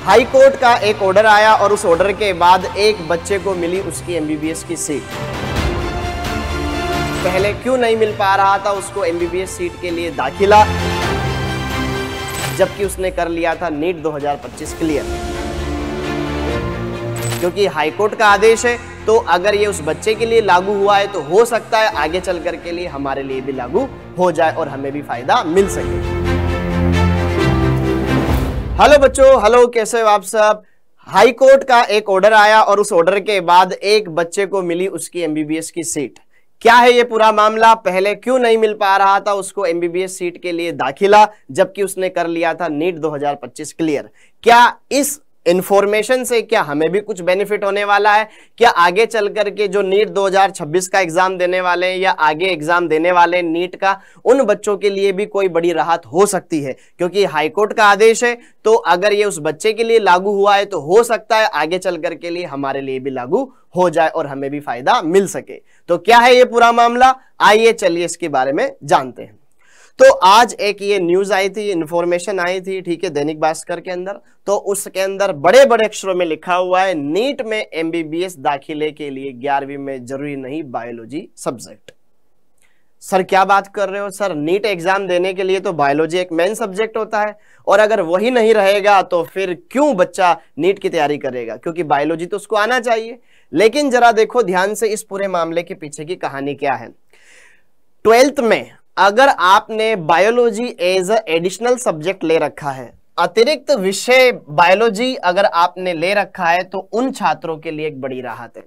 High court का एक order आया और उस ऑर्डर के बाद एक बच्चे को मिली उसकी एमबीबीएस की सीट। पहले क्यों नहीं मिल पा रहा था उसको एमबीबीएस सीट के लिए दाखिला, जबकि उसने कर लिया था नीट 2025 क्लियर। क्योंकि हाई कोर्ट का आदेश है, तो अगर ये उस बच्चे के लिए लागू हुआ है तो हो सकता है आगे चल कर के लिए हमारे लिए भी लागू हो जाए और हमें भी फायदा मिल सके। हेलो बच्चों, हेलो, कैसे हो आप सब। हाई कोर्ट का एक ऑर्डर आया और उस ऑर्डर के बाद एक बच्चे को मिली उसकी एमबीबीएस की सीट। क्या है ये पूरा मामला, पहले क्यों नहीं मिल पा रहा था उसको एमबीबीएस सीट के लिए दाखिला, जबकि उसने कर लिया था नीट 2025 क्लियर। क्या इस इंफॉर्मेशन से क्या हमें भी कुछ बेनिफिट होने वाला है? क्या आगे चल करके जो नीट 2026 का एग्जाम देने वाले हैं या आगे एग्जाम देने वाले नीट का, उन बच्चों के लिए भी कोई बड़ी राहत हो सकती है? क्योंकि हाईकोर्ट का आदेश है, तो अगर ये उस बच्चे के लिए लागू हुआ है तो हो सकता है आगे चल करके लिए हमारे लिए भी लागू हो जाए और हमें भी फायदा मिल सके। तो क्या है ये पूरा मामला, आइए चलिए इसके बारे में जानते हैं। तो आज एक ये न्यूज आई थी, इंफॉर्मेशन आई थी, ठीक है, दैनिक भास्कर के अंदर। तो उसके अंदर बड़े बड़े अक्षरों में लिखा हुआ है, नीट में एमबीबीएस दाखिले के लिए 11वीं में जरूरी नहीं बायोलॉजी सब्जेक्ट। सर क्या बात कर रहे हो सर, नीट एग्जाम देने के लिए तो बायोलॉजी एक मेन सब्जेक्ट होता है, और अगर वही नहीं रहेगा तो फिर क्यों बच्चा नीट की तैयारी करेगा? क्योंकि बायोलॉजी तो उसको आना चाहिए। लेकिन जरा देखो ध्यान से इस पूरे मामले के पीछे की कहानी क्या है। 12th में अगर आपने biology as a additional subject ले रखा है, अतिरिक्त विषय बायोलॉजी अगर आपने ले रखा है, तो उन छात्रों के लिए एक बड़ी राहत है।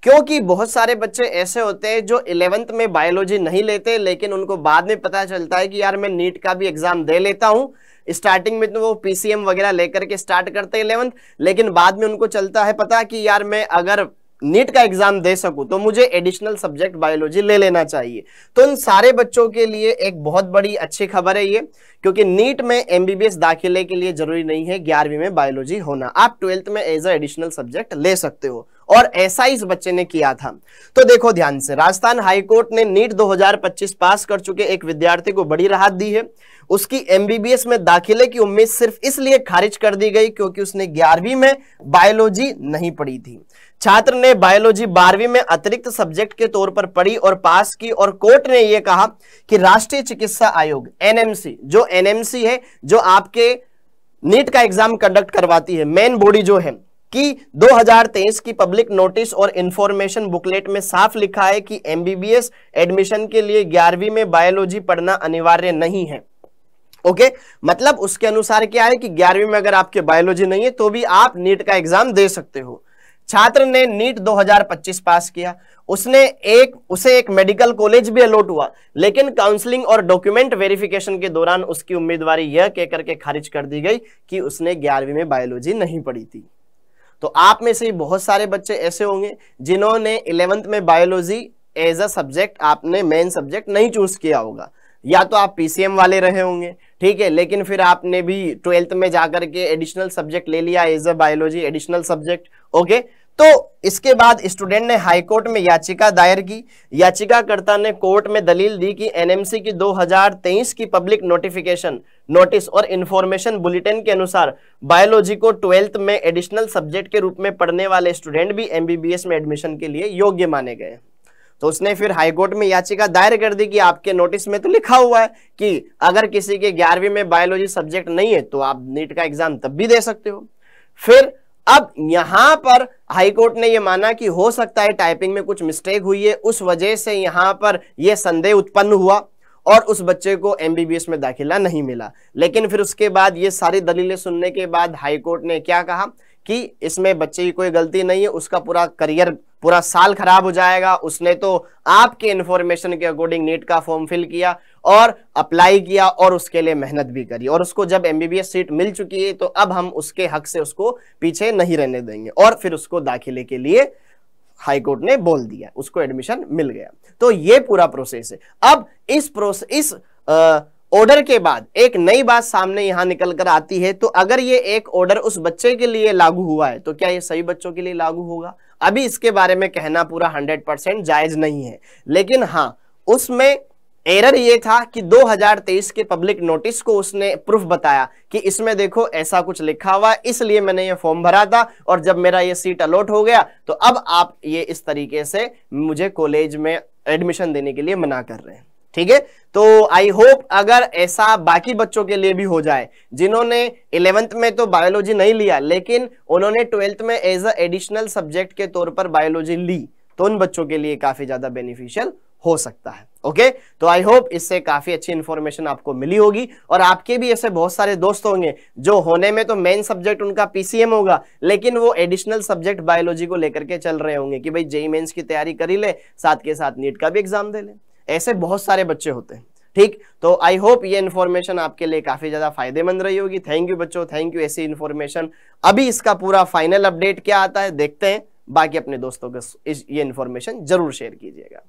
क्योंकि बहुत सारे बच्चे ऐसे होते हैं जो 11th में बायोलॉजी नहीं लेते, लेकिन उनको बाद में पता चलता है कि यार मैं नीट का भी एग्जाम दे लेता हूं। स्टार्टिंग में तो वो पीसीएम वगैरह लेकर के स्टार्ट करते हैं 11th, लेकिन बाद में उनको चलता है पता कि यार मैं अगर नीट का एग्जाम दे सकूं तो मुझे एडिशनल सब्जेक्ट बायोलॉजी ले लेना चाहिए। तो उन सारे बच्चों के लिए एक बहुत बड़ी अच्छी खबर है ये, क्योंकि नीट में एमबीबीएस दाखिले के लिए जरूरी नहीं है 11वीं में बायोलॉजी होना, आप 12th में एज अ एडिशनल सब्जेक्ट ले सकते हो। और ऐसा इस बच्चे ने किया था। तो देखो ध्यान से, राजस्थान हाईकोर्ट ने नीट 2025 पास कर चुके एक विद्यार्थी को बड़ी राहत दी है। उसकी एमबीबीएस में दाखिले की उम्मीद सिर्फ इसलिए खारिज कर दी गई क्योंकि उसने 11वीं में बायोलॉजी नहीं पढ़ी थी। छात्र ने बायोलॉजी 12वीं में अतिरिक्त सब्जेक्ट के तौर पर पढ़ी और पास की, और कोर्ट ने यह कहा कि राष्ट्रीय चिकित्सा आयोग एनएमसी, जो एनएमसी है जो आपके नीट का एग्जाम कंडक्ट करवाती है, मेन बॉडी जो है, कि 2023 की पब्लिक नोटिस और इंफॉर्मेशन बुकलेट में साफ लिखा है कि एमबीबीएस एडमिशन के लिए 11वीं में बायोलॉजी पढ़ना अनिवार्य नहीं है। ओके, मतलब उसके अनुसार क्या है कि 11वीं में अगर आपके बायोलॉजी नहीं है तो भी आप नीट का एग्जाम दे सकते हो। छात्र ने नीट 2025 पास किया, उसे एक मेडिकल कॉलेज भी अलॉट हुआ, लेकिन काउंसलिंग और डॉक्यूमेंट वेरिफिकेशन के दौरान उसकी उम्मीदवारी यह कहकर के खारिज कर दी गई कि उसने 11वीं में बायोलॉजी नहीं पढ़ी थी। तो आप में से बहुत सारे बच्चे ऐसे होंगे जिन्होंने 11th में बायोलॉजी एज अ सब्जेक्ट आपने मेन सब्जेक्ट नहीं चूज किया होगा, या तो आप पीसीएम वाले रहे होंगे, ठीक है, लेकिन फिर आपने भी 12th में जाकर के एडिशनल सब्जेक्ट ले लिया as a biology additional subject. Okay, तो इसके बाद स्टूडेंट ने हाईकोर्ट में याचिका दायर की। याचिकाकर्ता ने कोर्ट में दलील दी कि एनएमसी की 2023 की पब्लिक नोटिफिकेशन नोटिस और इंफॉर्मेशन बुलेटिन के अनुसार बायोलॉजी को 12th में एडिशनल सब्जेक्ट के रूप में पढ़ने वाले स्टूडेंट भी एमबीबीएस में एडमिशन के लिए योग्य माने गए। तो उसने फिर हाईकोर्ट में याचिका दायर कर दी कि आपके नोटिस में तो लिखा हुआ है कि अगर किसी के 11वीं में बायोलॉजी सब्जेक्ट नहीं है तो आप नीट का एग्जाम तब भी दे सकते हो। फिर अब यहां पर हाईकोर्ट ने यह माना कि हो सकता है टाइपिंग में कुछ मिस्टेक हुई है, उस वजह से यहां पर यह संदेह उत्पन्न हुआ और उस बच्चे को एमबीबीएस में दाखिला नहीं मिला। लेकिन फिर उसके बाद ये सारी दलीलें सुनने के बाद हाईकोर्ट ने क्या कहा कि इसमें बच्चे की कोई गलती नहीं है, उसका पूरा करियर, पूरा साल खराब हो जाएगा। उसने तो आपके इंफॉर्मेशन के अकॉर्डिंग नीट का फॉर्म फिल किया और अप्लाई किया और उसके लिए मेहनत भी करी, और उसको जब एमबीबीएस सीट मिल चुकी है तो अब हम उसके हक से उसको पीछे नहीं रहने देंगे, और फिर उसको दाखिले के लिए हाईकोर्ट ने बोल दिया, उसको एडमिशन मिल गया। तो ये पूरा प्रोसेस है। अब इस ऑर्डर के बाद एक नई बात सामने यहां निकल कर आती है। तो अगर ये एक ऑर्डर उस बच्चे के लिए लागू हुआ है तो क्या ये सभी बच्चों के लिए लागू होगा? अभी इसके बारे में कहना पूरा 100% जायज नहीं है, लेकिन हाँ, उसमें एरर ये था कि 2023 के पब्लिक नोटिस को उसने प्रूफ बताया कि इसमें देखो ऐसा कुछ लिखा हुआ है, इसलिए मैंने ये फॉर्म भरा था और जब मेरा ये सीट अलॉट हो गया तो अब आप ये इस तरीके से मुझे कॉलेज में एडमिशन देने के लिए मना कर रहे हैं। ठीक है, तो आई होप अगर ऐसा बाकी बच्चों के लिए भी हो जाए जिन्होंने 11th में तो बायोलॉजी नहीं लिया लेकिन उन्होंने 12th में एज अ एडिशनल सब्जेक्ट के तौर पर बायोलॉजी ली, तो उन बच्चों के लिए काफी ज्यादा बेनिफिशियल हो सकता है। ओके, तो आई होप इससे काफी अच्छी इंफॉर्मेशन आपको मिली होगी और आपके भी ऐसे बहुत सारे दोस्त होंगे जो होने में तो मेन सब्जेक्ट उनका पीसीएम होगा लेकिन वो एडिशनल सब्जेक्ट बायोलॉजी को लेकर के चल रहे होंगे कि भाई जेईई मेंस की तैयारी कर ही ले, साथ के साथ नीट का भी एग्जाम दे ले। ऐसे बहुत सारे बच्चे होते हैं। ठीक, तो आई होप ये इन्फॉर्मेशन आपके लिए काफी ज्यादा फायदेमंद रही होगी। थैंक यू बच्चों, थैंक यू ऐसी इन्फॉर्मेशन। अभी इसका पूरा फाइनल अपडेट क्या आता है देखते हैं, बाकी अपने दोस्तों को ये इन्फॉर्मेशन जरूर शेयर कीजिएगा।